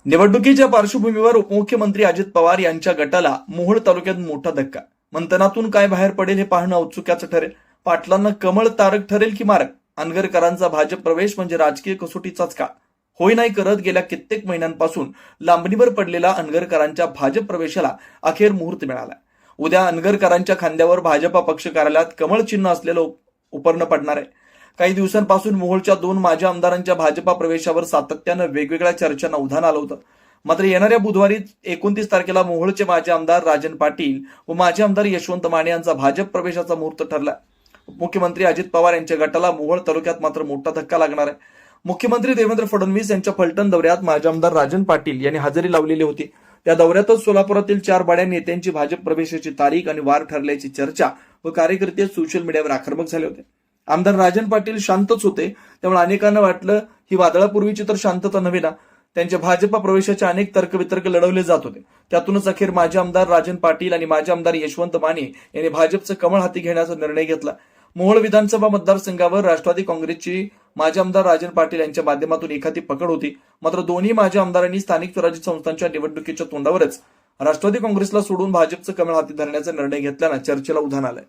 निवडणुकीच्या पार्श्वभूमीवर उपमुख्यमंत्री अजित पवार यांच्या गटाला मोहोळ तालुक्यात मोठा धक्का. मंथनातून काय बाहेर पडेल हे पाहणं औत्सुक्याचं ठरेल. पाटलांना कमळ तारक ठरेल की मारक? अनगरकरांचा भाजप प्रवेश म्हणजे राजकीय कसोटीचाच का? होय नाही करत गेल्या कित्येक महिन्यांपासून लांबणीवर पडलेला अनगरकरांच्या भाजप प्रवेशाला अखेर मुहूर्त मिळाला. उद्या अनगरकरांच्या खांद्यावर भाजपा पक्ष कार्यालयात कमळ चिन्ह असलेलं उपरणं पडणार आहे. काही दिवसांपासून मोहोळच्या 2 माजी आमदारांच्या भाजपा प्रवेशावर सातत्यानं वेगवेगळ्या चर्चांना उधाण आलं होतं. मात्र येणाऱ्या बुधवारी 29 तारखेला मोहोळचे माजी आमदार राजन पाटील व माजी आमदार यशवंत माने यांचा भाजप प्रवेशाचा मुहूर्त ठरला. मुख्यमंत्री अजित पवार यांच्या गटाला मोहोळ तालुक्यात मात्र मोठा धक्का लागणार आहे. मुख्यमंत्री देवेंद्र फडणवीस यांच्या फलटण दौऱ्यात माजी आमदार राजन पाटील यांनी हजेरी लावलेली होती. त्या दौऱ्यातच सोलापुरातील 4 बड्या नेत्यांची भाजप प्रवेशाची तारीख आणि वार ठरल्याची चर्चा व कार्यकर्ते सोशल मीडियावर आक्रमक झाले होते. आमदार राजन पाटील शांतच होते, त्यामुळे अनेकांना वाटलं ही वादळापूर्वीची तर शांतता नव्हे ना. त्यांच्या भाजपा प्रवेशाचे अनेक तर्कवितर्क लढवले जात होते. त्यातूनच अखेर माजी आमदार राजन पाटील आणि माजी आमदार यशवंत माने यांनी भाजपचं कमळ हाती घेण्याचा निर्णय घेतला. मोहोळ विधानसभा मतदारसंघावर राष्ट्रवादी काँग्रेसची माजी आमदार राजन पाटील यांच्या माध्यमातून एखादी पकड होती. मात्र दोन्ही माजी आमदारांनी स्थानिक स्वराज्य संस्थांच्या निवडणुकीच्या तोंडावरच राष्ट्रवादी काँग्रेसला सोडून भाजपचं कमळ हाती धरण्याचा निर्णय घेतल्यानं चर्चेला उधाण आलंय.